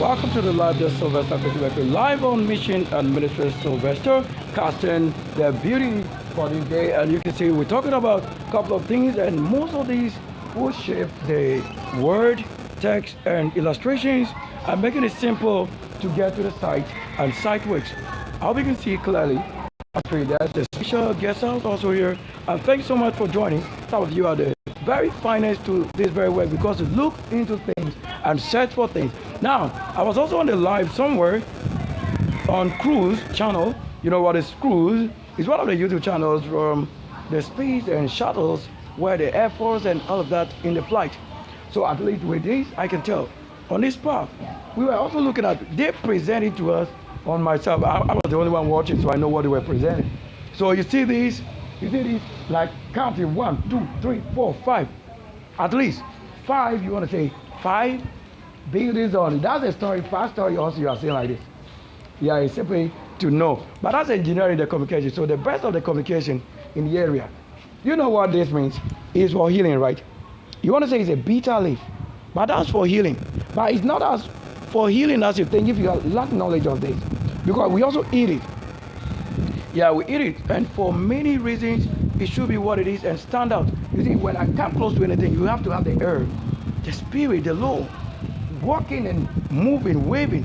Welcome to the live the Sylvester Bekoe live on mission and ministry Sylvester, casting the beauty for this day. And you can see we're talking about a couple of things, and most of these will shape the word, text, and illustrations, and making it simple to get to the site, and site works. I hope you can see clearly. There's the special guest house also here, and thanks so much for joining. Some of you are the very finest to this very work because you look into things and search for things. Now, I was also on the live somewhere on Cruise channel. You know what is Cruise? It's one of the YouTube channels from the space and shuttles where the Air Force and all of that in the flight. So at least with this, I can tell. On this path, we were also looking at, they presented to us on myself. I was the only one watching, so I know what they were presenting. So you see these, like counting 1, 2, 3, 4, 5. At least 5, you want to say 5 buildings on it. That's a story, fast story also you are saying like this. Yeah, it's simply to know. But that's engineering the communication. So the best of the communication in the area. You know what this means? It's for healing, right? You want to say it's a bitter leaf, but that's for healing. But it's not as for healing as you think if you lack knowledge of this. Because we also eat it. Yeah, we eat it. And for many reasons, it should be what it is and stand out. You see, when I come close to anything, you have to have the herb, the spirit, the law, walking and moving, waving.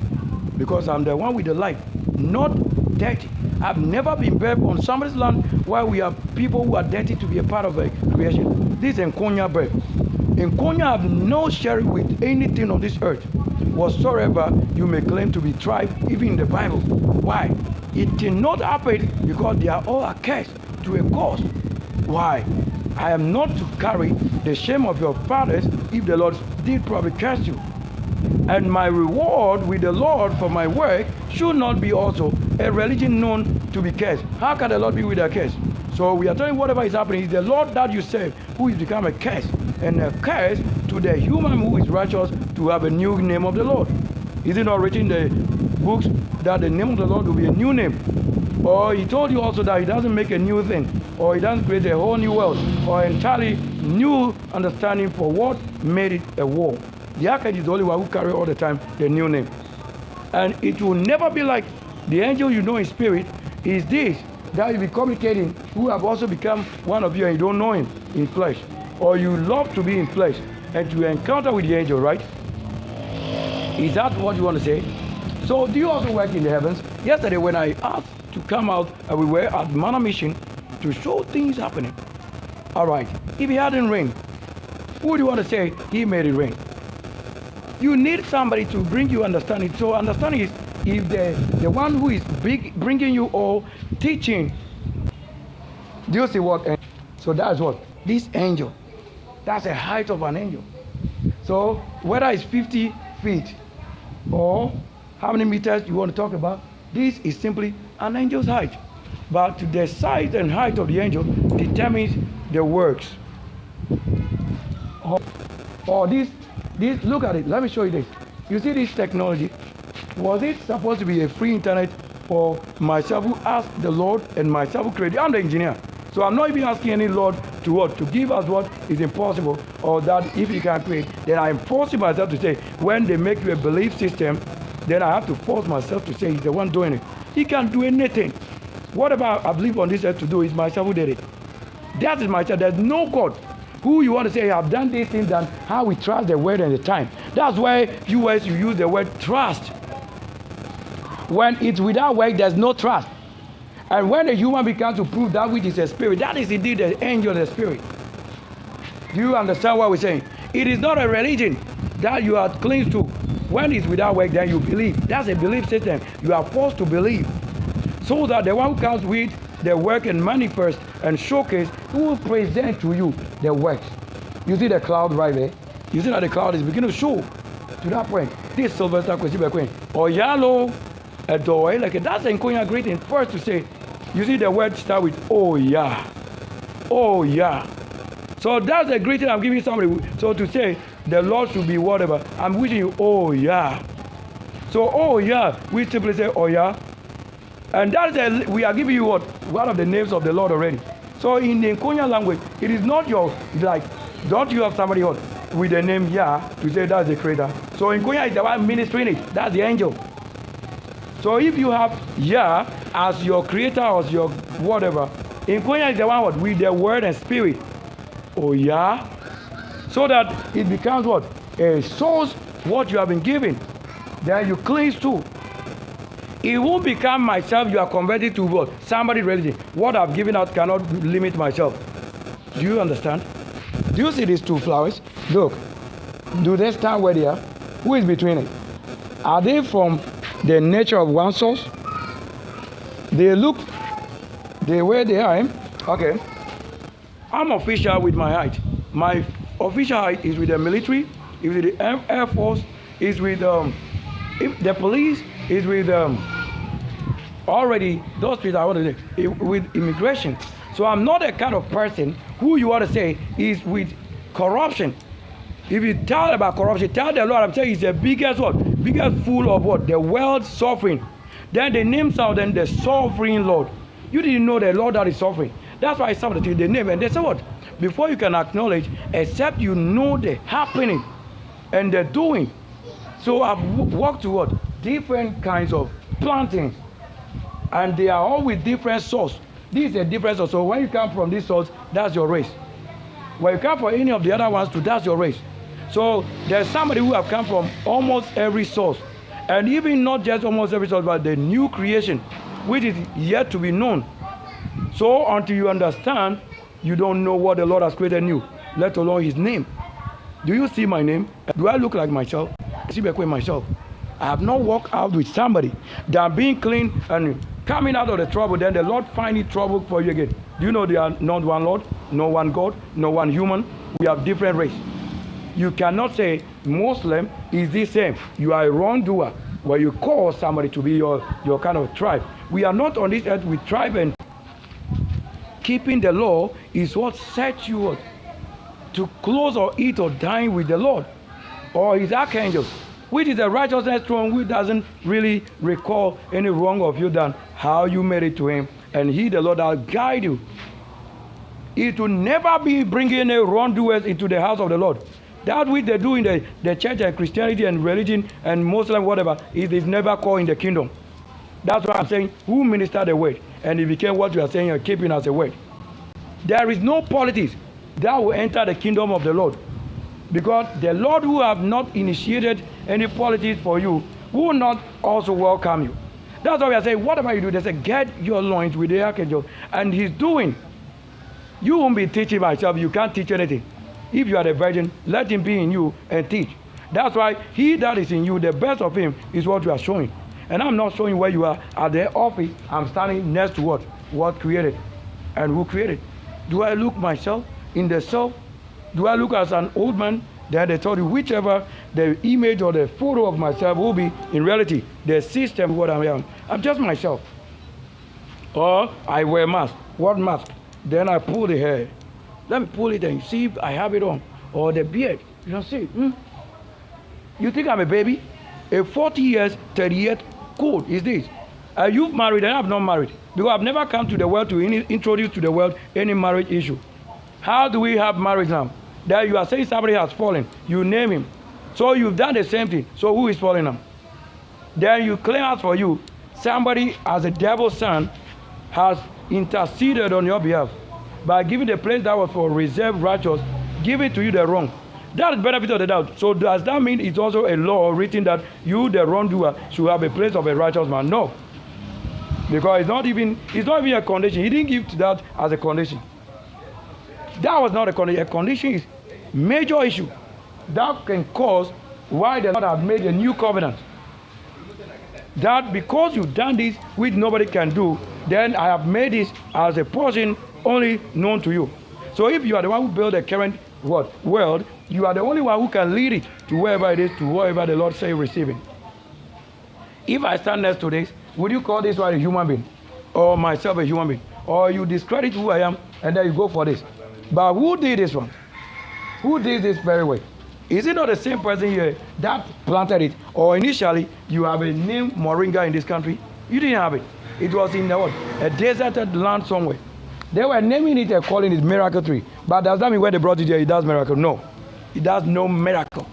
Because I'm the one with the life, not dirty. I've never been birthed on somebody's land where we have people who are dirty to be a part of a creation. This is Nkonya birth. Nkonya have no sharing with anything on this earth whatsoever you may claim to be tribe, even in the Bible. Why? It cannot happen because they are all accursed to a cause. Why? I am not to carry the shame of your fathers if the Lord did probably curse you. And my reward with the Lord for my work should not be also a religion known to be cursed. How can the Lord be with a curse? So we are telling whatever is happening is the Lord that you serve who is become a curse, and a curse to the human who is righteous to have a new name of the Lord. Is it not written in the books that the name of the Lord will be a new name? Or he told you also that he doesn't make a new thing, or he doesn't create a whole new world, or entirely new understanding for what made it a war. The archangel is the only one who carries all the time the new name. And it will never be like the angel you know in spirit is this, that you be communicating, who have also become one of you and you don't know him in flesh. Or you love to be in flesh and to encounter with the angel, right? Is that what you want to say? So do you also work in the heavens? Yesterday when I asked to come out, we were at Mana Mission to show things happening. All right, if it hadn't rained, who would you want to say he made it rain? You need somebody to bring you understanding. So understanding is if the one who is bringing you all teaching. Do you see what? So that's what? This angel. That's the height of an angel. So whether it's 50 feet or how many meters you want to talk about, this is simply an angel's height. But the size and height of the angel determines the works. Or this, look at it. Let me show you this. You see this technology? Was it supposed to be a free internet for myself who asked the Lord and myself who created? I'm the engineer. So I'm not even asking any Lord to what? To give us what is impossible, or that if you can create, then I'm forcing myself to say, when they make you a belief system, then I have to force myself to say he's the one doing it. He can't do anything. Whatever I believe on this earth to do is myself who did it. That is myself. There's no God who you want to say, I've done these things, and how we trust the word and the time. That's why you use the word trust. When it's without work, there's no trust. And when a human becomes to prove that which is a spirit, that is indeed the angel, the spirit. Do you understand what we're saying? It is not a religion that you are clinging to. When it's without work, then you believe. That's a belief system. You are forced to believe. So that the one who comes with the work and manifest and showcase, who will present to you the works. You see the cloud right there? You see that the cloud is beginning to show to that point. This Sylvester, Kwasi, Bekoe. Or yellow, a door, like that's an Nkonya greeting. First to say, you see the word start with oh yeah. Oh yeah. So that's the greeting I'm giving somebody. So to say the Lord should be whatever, I'm wishing you oh yeah. So oh yeah, we simply say oh yeah. And that's we are giving you what? One of the names of the Lord already. So in the Nkonya language, it is not your, like, don't you have somebody what? with the name Yah to say that's the creator. So Nkonya is the one ministering it. That's the angel. So if you have Yah as your creator or your whatever, Nkonya is the one with the word and spirit. Oh Yah. So that it becomes what? A source what you have been given. Then you cleanse too. It won't become myself, you are converted to what? Somebody religion. What I've given out cannot limit myself. Do you understand? Do you see these two flowers? Look. Do they stand where they are? Who is between it? Are they from the nature of one source? They look the way they are. Okay. I'm official with my height. My official height is with the military, is with the Air Force, is with the police, is with already those people I want to say with immigration. So I'm not a kind of person who you want to say is with corruption. If you tell about corruption, tell the Lord, I'm saying he's the biggest what? Biggest fool of what? The world's suffering. Then they name some of them the sovereign Lord. You didn't know the Lord that is suffering. That's why some of the things they name, and they say what? Before you can acknowledge, except you know the happening and the doing. So I've worked to what? Different kinds of plantings. And they are all with different source. This is a different source. So when you come from this source, that's your race. When you come from any of the other ones too, that's your race. So there's somebody who have come from almost every source. And even not just almost every source, but the new creation, which is yet to be known. So until you understand, you don't know what the Lord has created new, let alone his name. Do you see my name? Do I look like myself? I see Bekoe myself. I have not walked out with somebody that being clean and coming out of the trouble, then the Lord finding trouble for you again. Do you know there are not one Lord, no one God, no one human? We have different race. You cannot say Muslim is the same. You are a wrongdoer where you call somebody to be your kind of tribe. We are not on this earth with tribe, and keeping the law is what sets you up to close or eat or dine with the Lord or his archangels, which is a righteousness throne which doesn't really recall any wrong of you than how you made it to him. And he, the Lord, will guide you. It will never be bringing any wrongdoers into the house of the Lord. That which they do in the church and Christianity and religion and Muslim, whatever, it is never called in the kingdom. That's why I'm saying, who ministered the word? And it became what you are saying and keeping as a word. There is no politics that will enter the kingdom of the Lord. Because the Lord who have not initiated any politics for you will not also welcome you. That's why we are saying, whatever you do, they say, get your loins with the archangel. And he's doing. You won't be teaching myself. You can't teach anything. If you are the virgin, let him be in you and teach. That's why he that is in you, the best of him, is what you are showing. And I'm not showing where you are at the office. I'm standing next to what? What created and who created. Do I look myself in the self? Do I look as an old man? Then they told you whichever the image or the photo of myself will be, in reality, the system, what I am. I'm just myself. Or I wear mask. What mask? Then I pull the hair. Let me pull it and see if I have it on. Or the beard. You don't see. You think I'm a baby? A 40 years, 38 code is this. Are you married and I'm not married? Because I've never come to the world to introduce to the world any marriage issue. How do we have marriage now? That you are saying somebody has fallen. You name him. So you've done the same thing. So who is falling now? Then you claim as for you, somebody as a devil's son has interceded on your behalf by giving the place that was for reserved righteous, give it to you the wrong. That is benefit of the doubt. So does that mean it's also a law written that you, the wrongdoer, should have a place of a righteous man? No. Because it's not even a condition. He didn't give that as a condition. That was not a condition. A condition is major issue that can cause why the Lord has made a new covenant. That because you've done this which nobody can do, then I have made this as a portion only known to you. So if you are the one who built the current world, you are the only one who can lead it to wherever it is, to wherever the Lord say receiving. If I stand next to this, would you call this one a human being? Or myself a human being? Or you discredit who I am and then you go for this? But who did this one? Who did this very way? Is it not the same person here that planted it? Or initially, you have a name Moringa in this country? You didn't have it. It was in a deserted land somewhere. They were naming it and calling it miracle tree. But does that mean when they brought it here, it does miracle? No. it does no miracle.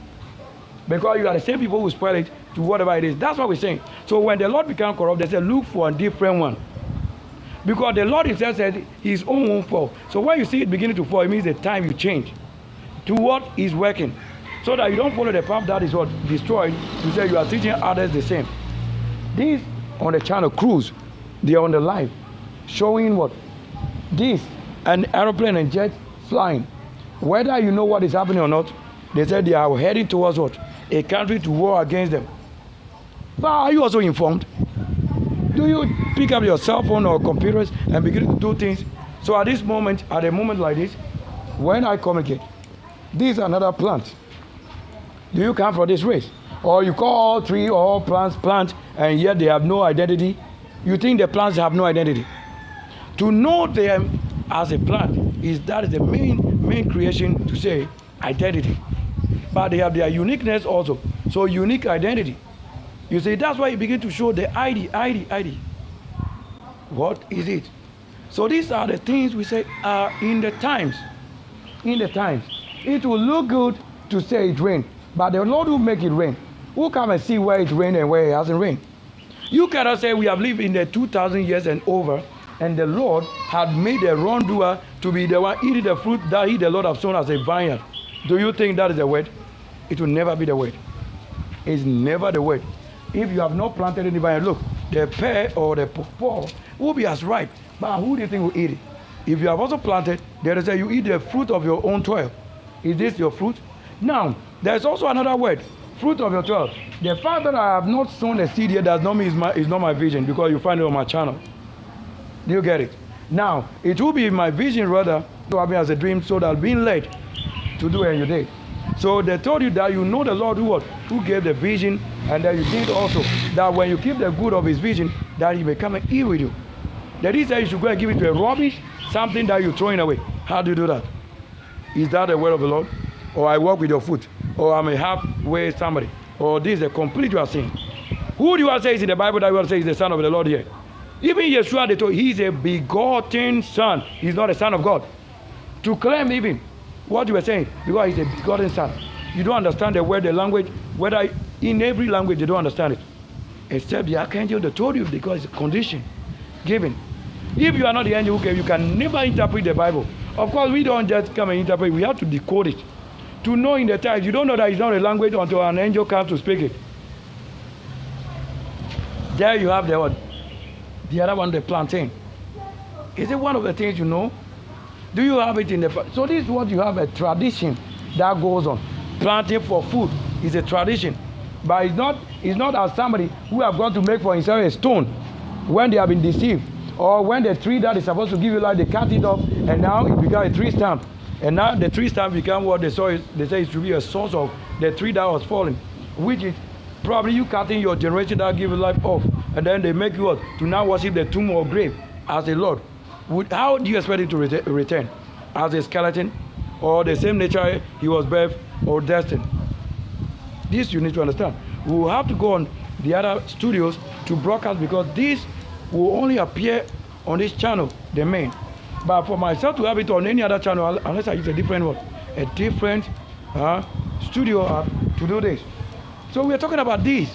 Because you are the same people who spoil it to whatever it is. That's what we're saying. So when the Lord becomes corrupt, they say, look for a different one. Because the Lord himself said his own won't fall. So when you see it beginning to fall, it means the time you change to what is working. So that you don't follow the path that is what destroyed. You say you are teaching others the same. This on the channel Cruise, they are on the live, showing what? This, an aeroplane and jet flying. Whether you know what is happening or not, they said they are heading towards what? A country to war against them. But are you also informed? Do you pick up your cell phone or computers and begin to do things? So at this moment, at a moment like this, when I communicate, this is another plant. Do you come from this race? Or you call all three or all plants plant, and yet they have no identity? You think the plants have no identity? To know them as a plant is the main creation to say identity. But they have their uniqueness also. So unique identity. You see, that's why you begin to show the ID. What is it? So these are the things we say are in the times. In the times. It will look good to say it rain, but the Lord will make it rain. Who come and see where it rained and where it hasn't rained? You cannot say we have lived in the 2,000 years and over, and the Lord had made the wrongdoer to be the one eating the fruit that he, the Lord, have sown as a vineyard. Do you think that is the word? It will never be the word. It's never the word. If you have not planted any vineyard, look, the pear or the pawpaw will be as ripe, but who do you think will eat it? If you have also planted, there is a you eat the fruit of your own toil. Is this your fruit? Now, there's also another word, fruit of your toil. The fact that I have not sown a seed here does not mean it's not my vision, because you find it on my channel. Do you get it? Now, it will be my vision rather to have me as a dream, so that being led to do it and you did. So they told you that you know the Lord who gave the vision, and that you think also that when you keep the good of his vision, that he may come and eat with you. That he said you should go and give it to a rubbish, something that you're throwing away. How do you do that? Is that the word of the Lord? Or I walk with your foot? Or I'm a halfway somebody? Or this is a complete you are saying? Who do you want to say is in the Bible that you want to say is the Son of the Lord here? Even Yeshua, they told he's a begotten son. He's not a son of God. To claim even what you were saying, because he's a begotten son. You don't understand the word, the language, whether in every language they don't understand it. Except the archangel, they told you, because it's a condition given. If you are not the angel who came, you can never interpret the Bible. Of course, we don't just come and interpret, we have to decode it. To know in the text, you don't know that it's not a language until an angel comes to speak it. There you have the word. The other one, the plantain. Is it one of the things you know? Do you have it in the... So this is what you have, a tradition that goes on. Planting for food is a tradition. But it's not as somebody who have gone to make for himself a stone when they have been deceived. Or when the tree that is supposed to give you life, they cut it off, and now it becomes a tree stump. And now the tree stump become what they say it should be a source of the tree that was falling, which is probably you cutting your generation that give you life off, and then they make you what? To now worship the tomb or grave as a Lord. How do you expect it to return? As a skeleton, or the same nature he was birthed or destined? This you need to understand. We will have to go on the other studios to broadcast, because this will only appear on this channel, the main. But for myself to have it on any other channel, unless I use a different one, a different studio app to do this. So we are talking about this.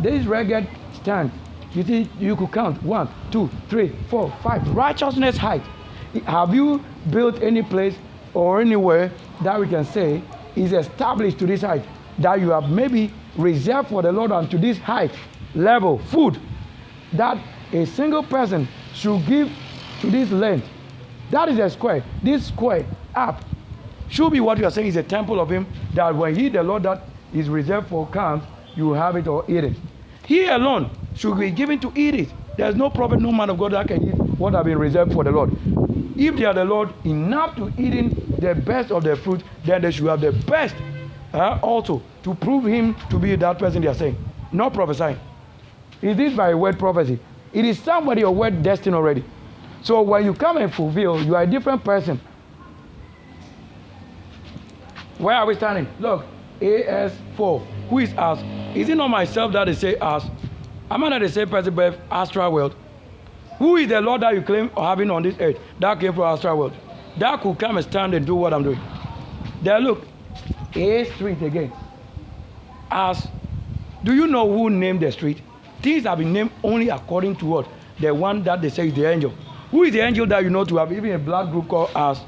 This rugged stand. You see, you could count 1, 2, 3, 4, 5. Righteousness height. Have you built any place or anywhere that we can say is established to this height, that you have maybe reserved for the Lord unto this height level food that a single person should give to this length? That is a square. This square up should be what you are saying is a temple of him, that when he, the Lord that is reserved for comes, you have it or eat it. He alone should be given to eat it. There's no prophet, no man of God that can eat what have been reserved for the Lord. If they are the Lord enough to eating the best of the fruit, then they should have the best also to prove him to be that person they are saying. Not prophesying. Is this by a word prophecy? It is somebody your word destined already. So when you come and fulfill, you are a different person. Where are we standing? Look, AS4. Who is us? Is it not myself that they say us? Am I not the same person but astral world? Who is the Lord that you claim having on this earth that came from astral world? That could come and stand and do what I'm doing. Then look, A Street again. As do you know who named the street? Things have been named only according to what? The one that they say is the angel. Who is the angel that you know to have even a black group called us,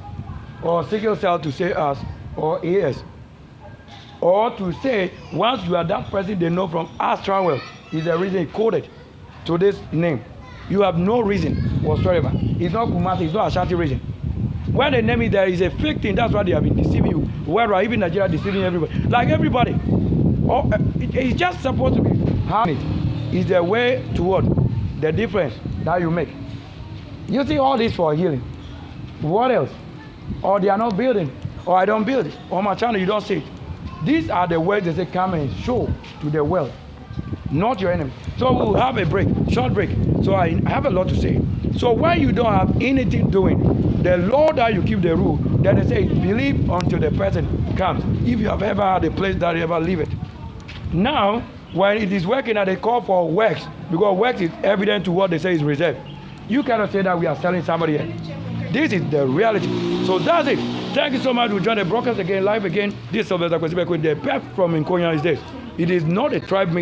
or sickle cell to say us, or AS? Or to say, once you are that person they know from us travel, is the reason it coded to this name. You have no reason whatsoever. It's not Kumasi, it's not Ashanti region. When they name it, there is a fake thing. That's why they have been deceiving you. Where even Nigeria deceiving everybody. Like everybody. Or, it's just supposed to be how it is the way toward the difference that you make. You see all this for healing. What else? Or they are not building. Or I don't build it. Or my channel, you don't see it. These are the words they say come and show to the world. Not your enemy. So we'll have a break, short break. So I have a lot to say. So when you don't have anything doing, the law that you keep the rule, then they say believe until the person comes. If you have ever had a place that you ever leave it. Now, when it is working at a call for works, because works is evident to what they say is reserved. You cannot say that we are selling somebody else. This is the reality. So that's it. Thank you so much. We join the broadcast again, live again. This is Sylvester Kwasi Bekoe. The path from Nkonya is this. It is not a tribe mission.